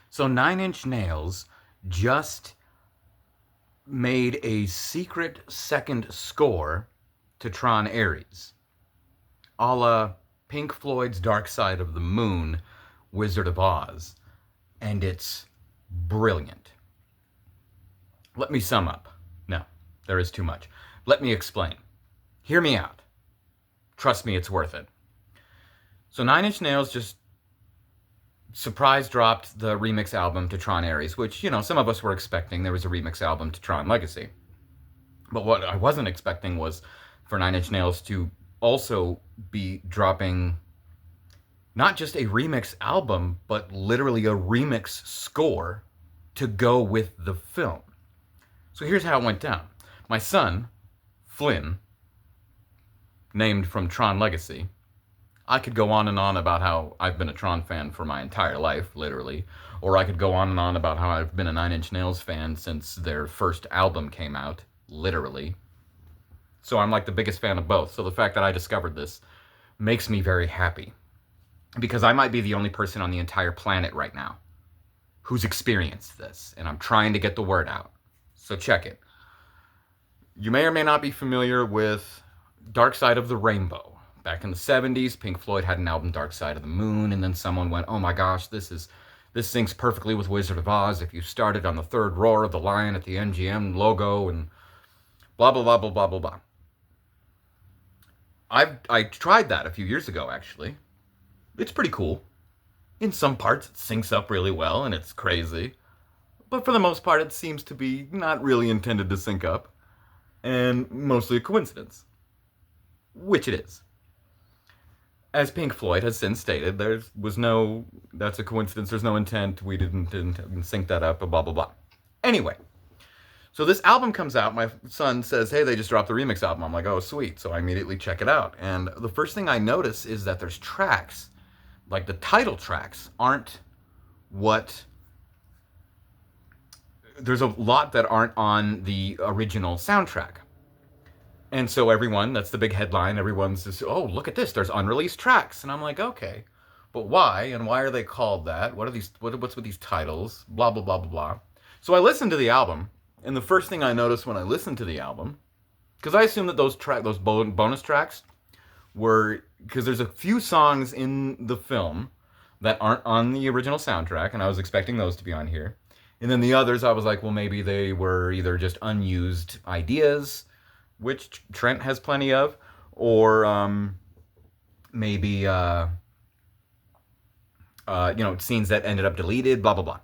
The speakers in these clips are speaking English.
So Nine Inch Nails just made a secret second score to Tron Ares, a la Pink Floyd's Dark Side of the Moon, Wizard of Oz, and it's brilliant. Let me sum up. No, there is too much. Let me explain. Hear me out. Trust me, it's worth it. So Nine Inch Nails just surprise dropped the remix album to Tron Ares, which, some of us were expecting. There was a remix album to Tron Legacy. But what I wasn't expecting was for Nine Inch Nails to also be dropping not just a remix album, but literally a remix score to go with the film. So here's how it went down. My son, Flynn, named from Tron Legacy, I could go on and on about how I've been a Tron fan for my entire life, literally, or I could go on and on about how I've been a Nine Inch Nails fan since their first album came out, literally. So I'm like the biggest fan of both. So the fact that I discovered this makes me very happy, because I might be the only person on the entire planet right now who's experienced this, and I'm trying to get the word out. So check it. You may or may not be familiar with Dark Side of the Rainbow. Back in the 70s, Pink Floyd had an album, Dark Side of the Moon, and then someone went, oh my gosh, this syncs perfectly with Wizard of Oz if you started on the third roar of the lion at the MGM logo, and blah, blah, blah, blah, blah, blah, blah. I tried that a few years ago, actually. It's pretty cool. In some parts, it syncs up really well, and it's crazy. But for the most part, it seems to be not really intended to sync up, and mostly a coincidence. Which it is. As Pink Floyd has since stated, that's a coincidence, there's no intent, we didn't sync that up, blah, blah, blah. Anyway, so this album comes out, my son says, hey, they just dropped the remix album. I'm like, oh, sweet. So I immediately check it out. And the first thing I notice is that there's tracks, like the title tracks aren't there's a lot that aren't on the original soundtrack. And so that's the big headline. Everyone's just, oh, look at this. There's unreleased tracks. And I'm like, okay, but why? And why are they called that? What's with these titles? Blah, blah, blah, blah, blah. So I listened to the album, and the first thing I noticed when I listened to the album, because I assumed that those bonus tracks were, because there's a few songs in the film that aren't on the original soundtrack, and I was expecting those to be on here. And then the others, I was like, well, maybe they were either just unused ideas, which Trent has plenty of, or maybe scenes that ended up deleted, blah, blah, blah.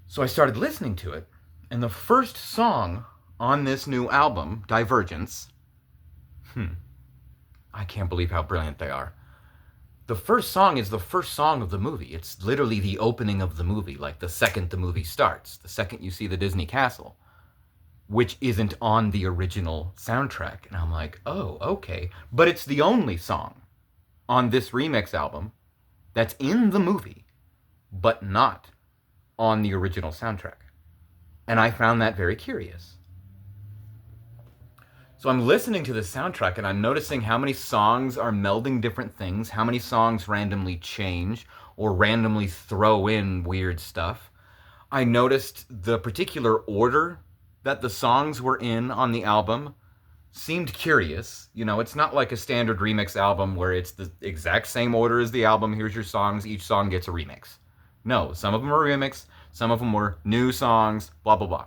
So I started listening to it, and the first song on this new album, Divergence, I can't believe how brilliant they are. The first song is the first song of the movie. It's literally the opening of the movie, like the second the movie starts, the second you see the Disney castle, which isn't on the original soundtrack. And I'm like, oh, okay. But it's the only song on this remix album that's in the movie, but not on the original soundtrack. And I found that very curious. So I'm listening to the soundtrack and I'm noticing how many songs are melding different things, how many songs randomly change or randomly throw in weird stuff. I noticed the particular order that the songs were in on the album seemed curious. It's not like a standard remix album where it's the exact same order as the album. Here's your songs. Each song gets a remix. No, some of them are remix. Some of them were new songs, blah, blah, blah.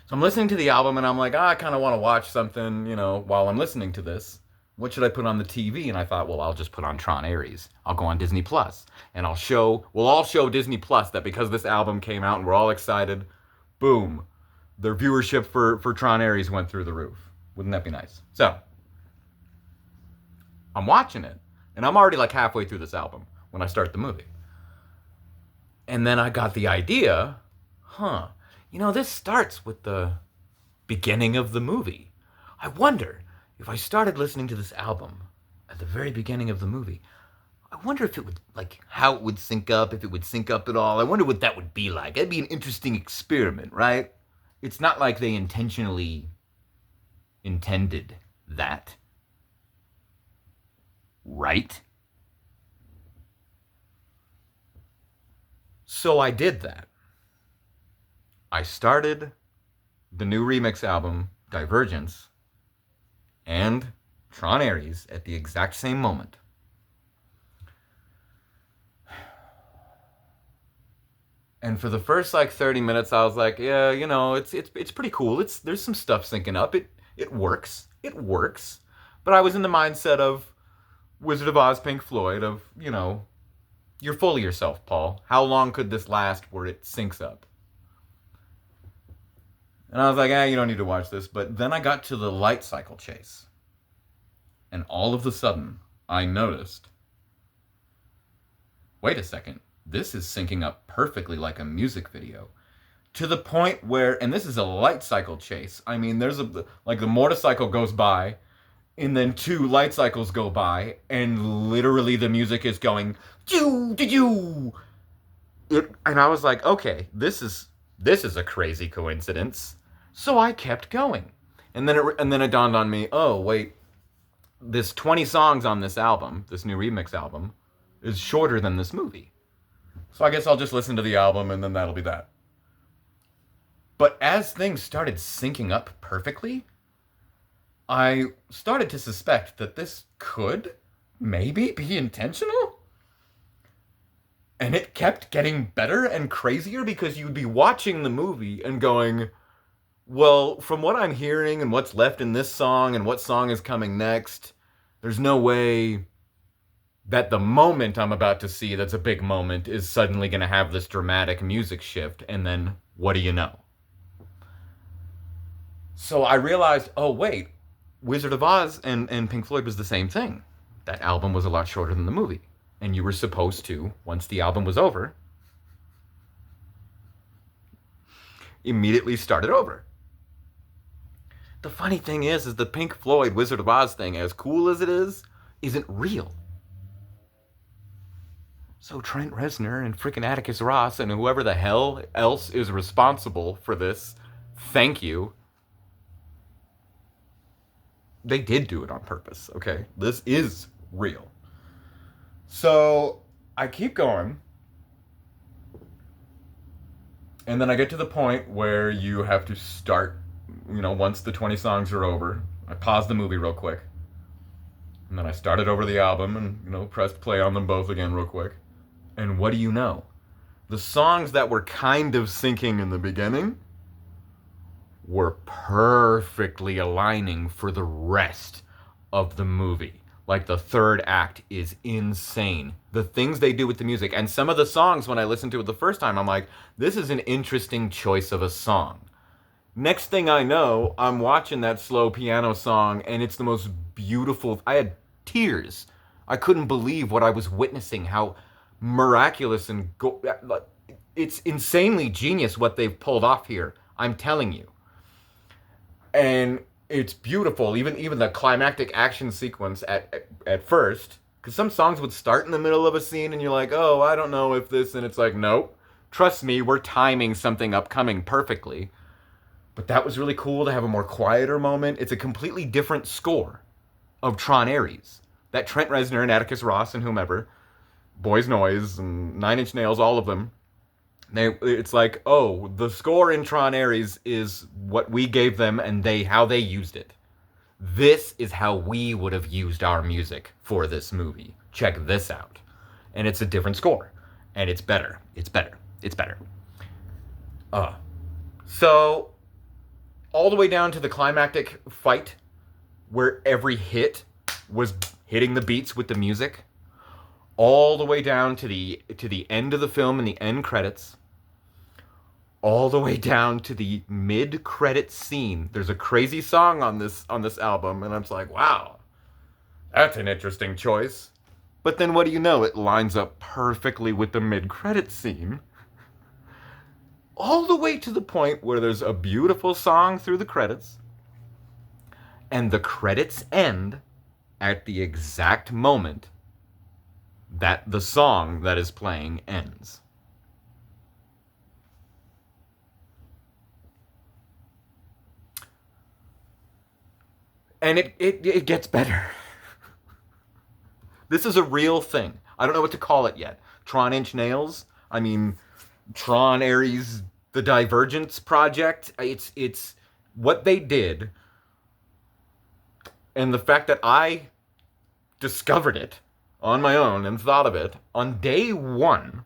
So I'm listening to the album and I'm like, I kind of want to watch something, while I'm listening to this. What should I put on the TV? And I thought, well, I'll just put on Tron Ares. I'll go on Disney Plus, and we'll all show Disney Plus that because this album came out and we're all excited, boom, their viewership for Tron Ares went through the roof. Wouldn't that be nice? So I'm watching it, and I'm already like halfway through this album when I start the movie. And then I got the idea, this starts with the beginning of the movie. I wonder if I started listening to this album at the very beginning of the movie, I wonder if it would, how it would sync up, if it would sync up at all. I wonder what that would be like. That'd be an interesting experiment, right? It's not like they intentionally intended that. Right? So I did that. I started the new remix album, Divergence, and Tron Ares at the exact same moment. And for the first like 30 minutes, I was like, yeah, it's pretty cool. There's some stuff syncing up. It works. It works. But I was in the mindset of Wizard of Oz, Pink Floyd, of, you're full of yourself, Paul. How long could this last where it syncs up? And I was like, you don't need to watch this. But then I got to the light cycle chase. And all of a sudden, I noticed, wait a second, this is syncing up perfectly like a music video. To the point where, and this is a light cycle chase. I mean, like the motorcycle goes by, and then 2 light cycles go by, and literally the music is going, doo, doo, doo. And I was like, okay, this is a crazy coincidence. So I kept going. And then it dawned on me, oh, wait, this 20 songs on this album, this new remix album, is shorter than this movie. So I guess I'll just listen to the album and then that'll be that. But as things started syncing up perfectly, I started to suspect that this could maybe be intentional. And it kept getting better and crazier because you'd be watching the movie and going, well, from what I'm hearing and what's left in this song and what song is coming next, there's no way that the moment I'm about to see that's a big moment is suddenly going to have this dramatic music shift, and then what do you know? So I realized, oh wait, Wizard of Oz and Pink Floyd was the same thing. That album was a lot shorter than the movie. And you were supposed to, once the album was over, immediately start it over. The funny thing is the Pink Floyd Wizard of Oz thing, as cool as it is, isn't real. So Trent Reznor and freaking Atticus Ross and whoever the hell else is responsible for this, thank you. They did do it on purpose, okay? This is real. So I keep going. And then I get to the point where you have to start, once the 20 songs are over. I pause the movie real quick. And then I started over the album and, pressed play on them both again real quick. And what do you know? The songs that were kind of syncing in the beginning were perfectly aligning for the rest of the movie. Like the third act is insane. The things they do with the music. And some of the songs, when I listened to it the first time, I'm like, this is an interesting choice of a song. Next thing I know, I'm watching that slow piano song, and it's the most beautiful. I had tears. I couldn't believe what I was witnessing, how miraculous and it's insanely genius what they've pulled off here. I'm telling you. And it's beautiful. Even the climactic action sequence at first, because some songs would start in the middle of a scene and you're like, oh, I don't know if this, and it's like, nope. Trust me, we're timing something upcoming perfectly. But that was really cool to have a more quieter moment. It's a completely different score of Tron Ares. That Trent Reznor and Atticus Ross and whomever, Boys Noise and 9 Inch Nails, all of them, it's like, oh, the score in Tron Ares is what we gave them and how they used it. This is how we would have used our music for this movie. Check this out. And it's a different score. And it's better. It's better. It's better. So, all the way down to the climactic fight, where every hit was hitting the beats with the music, all the way down to the end of the film and the end credits, all the way down to the mid-credit scene. There's a crazy song on this album, and I'm just like, wow, that's an interesting choice. But then what do you know? It lines up perfectly with the mid-credit scene. All the way to the point where there's a beautiful song through the credits, and the credits end at the exact moment that the song that is playing ends. And it gets better. This is a real thing. I don't know what to call it yet. Tron Inch Nails? I mean, Tron Ares, the Divergence project. It's what they did, and the fact that I discovered it on my own and thought of it on day one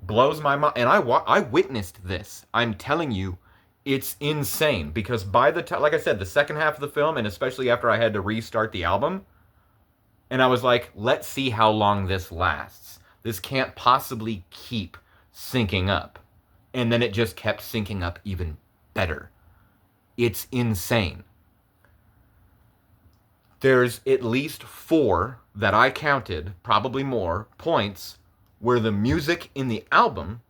blows my mind. And I witnessed this. I'm telling you, it's insane because by the time, like I said, the second half of the film, and especially after I had to restart the album, and I was like, let's see how long this lasts. This can't possibly keep syncing up. And then it just kept syncing up even better. It's insane. There's at least 4 that I counted, probably more, points where the music in the album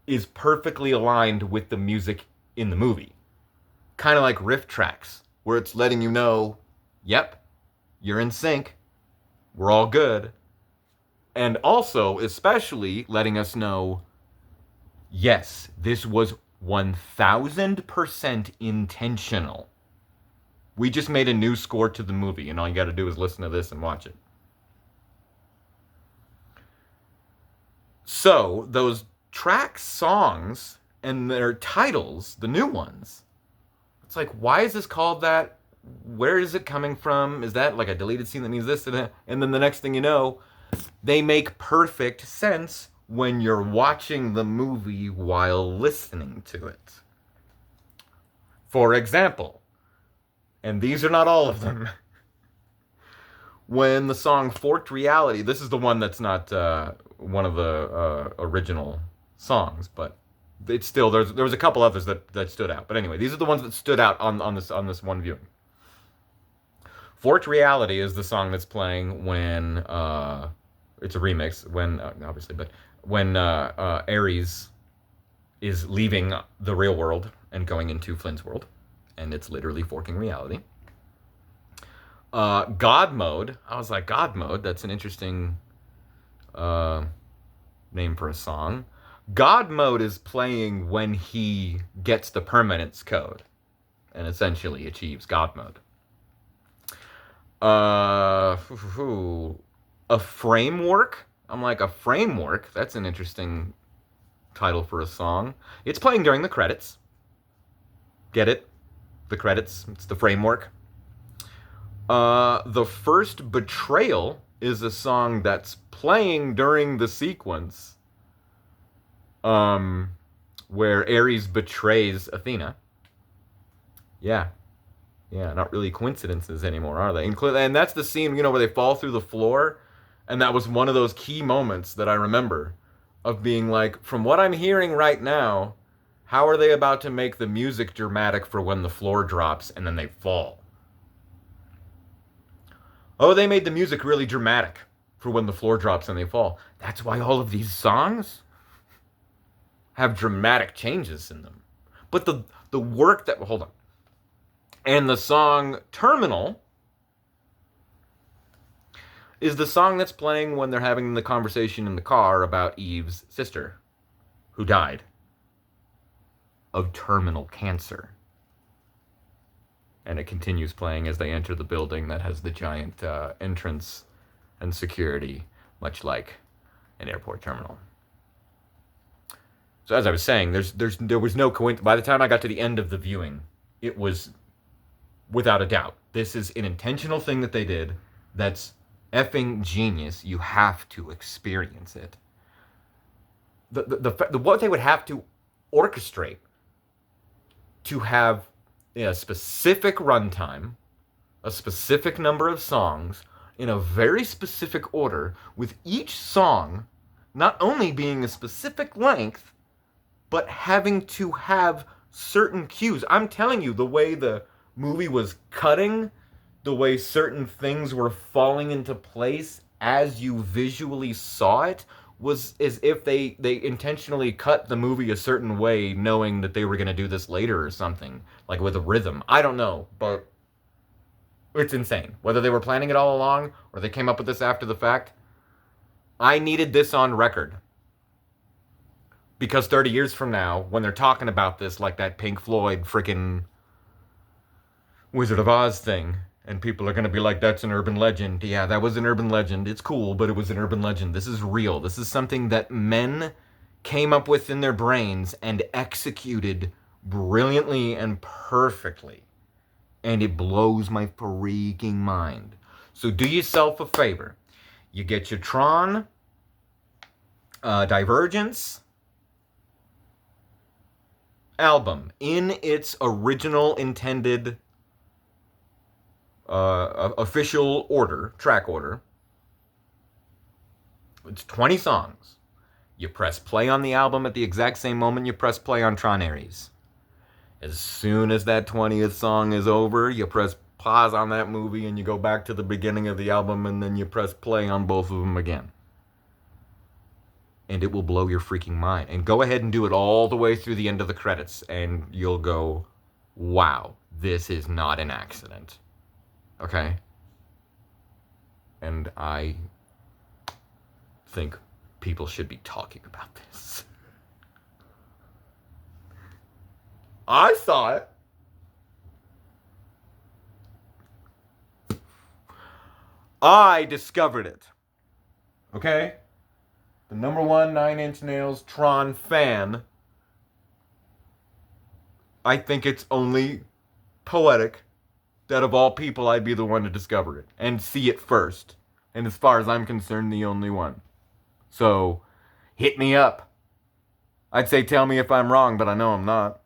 is perfectly aligned with the music in the movie. Kind of like riff tracks, where it's letting you know, yep, you're in sync, we're all good. And also, especially letting us know, yes, this was 1000% intentional. We just made a new score to the movie, and all you gotta do is listen to this and watch it. So, those track songs and their titles, the new ones, it's like, why is this called that? Where is it coming from? Is that like a deleted scene that means this and that? And then the next thing you know, they make perfect sense when you're watching the movie while listening to it. For example, and these are not all of them, when the song Forked Reality, this is the one that's not one of the original songs, but it's still, there was a couple others that stood out. But anyway, these are the ones that stood out on this one viewing. Forked Reality is the song that's playing when, it's a remix, when, obviously, but when Ares is leaving the real world and going into Flynn's world, and it's literally forking reality. God Mode, I was like, God Mode, that's an interesting name for a song. God Mode is playing when he gets the permanence code and essentially achieves God Mode. A Framework, I'm like, a framework, that's an interesting title for a song. It's playing during the credits. Get it? The credits, it's the framework. The First Betrayal is a song that's playing during the sequence where Ares betrays Athena. Yeah, not really coincidences anymore, are they? And that's the scene, where they fall through the floor, and that was one of those key moments that I remember of being like, from what I'm hearing right now, how are they about to make the music dramatic for when the floor drops and then they fall? Oh, they made the music really dramatic for when the floor drops and they fall. That's why all of these songs have dramatic changes in them. But the work that, hold on. And the song Terminal is the song that's playing when they're having the conversation in the car about Eve's sister, who died of terminal cancer. And it continues playing as they enter the building that has the giant entrance and security, much like an airport terminal. So as I was saying, there was no coincidence. By the time I got to the end of the viewing, it was without a doubt. This is an intentional thing that they did that's effing genius. You have to experience it. What they would have to orchestrate to have a specific runtime, a specific number of songs, in a very specific order, with each song not only being a specific length, but having to have certain cues. I'm telling you, the way the movie was cutting, the way certain things were falling into place as you visually saw it, was as if they intentionally cut the movie a certain way, knowing that they were going to do this later or something, like with a rhythm. I don't know, but it's insane. Whether they were planning it all along or they came up with this after the fact, I needed this on record. Because 30 years from now, when they're talking about this, like that Pink Floyd freaking Wizard of Oz thing, and people are going to be like, that's an urban legend. Yeah, that was an urban legend. It's cool, but it was an urban legend. This is real. This is something that men came up with in their brains and executed brilliantly and perfectly. And it blows my freaking mind. So do yourself a favor. You get your Tron Divergence album in its original intended official order, track order. It's 20 songs. You press play on the album at the exact same moment you press play on Tron Ares. As soon as that 20th song is over, you press pause on that movie and you go back to the beginning of the album and then you press play on both of them again. And it will blow your freaking mind. And go ahead and do it all the way through the end of the credits and you'll go, wow, this is not an accident. Okay? And I think people should be talking about this. I saw it. I discovered it. Okay? The number one 9-Inch Nails Tron fan. I think it's only poetic that of all people I'd be the one to discover it and see it first. And as far as I'm concerned, the only one. So, hit me up. I'd say tell me if I'm wrong, but I know I'm not.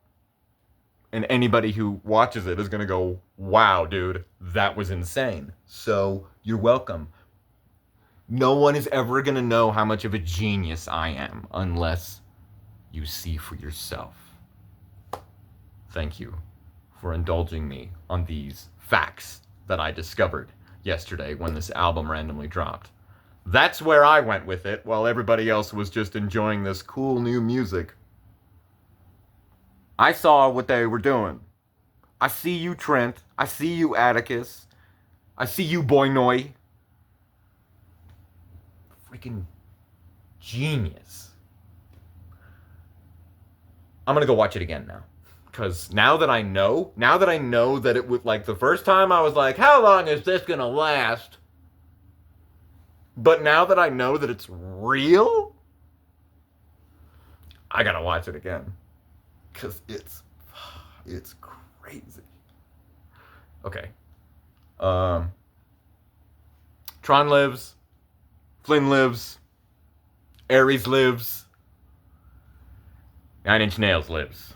And anybody who watches it is going to go, wow, dude, that was insane. So, you're welcome. No one is ever going to know how much of a genius I am unless you see for yourself. Thank you for indulging me on these facts that I discovered yesterday when this album randomly dropped. That's where I went with it, while everybody else was just enjoying this cool new music. I saw what they were doing. I see you, Trent. I see you, Atticus. I see you, Boynoi. Freaking genius. I'm gonna go watch it again now. Because now that I know that it was like the first time I was like, how long is this gonna last? But now that I know that it's real, I gotta watch it again. Because it's crazy. Okay. Tron lives. Flynn lives. Ares lives. 9-Inch Nails lives.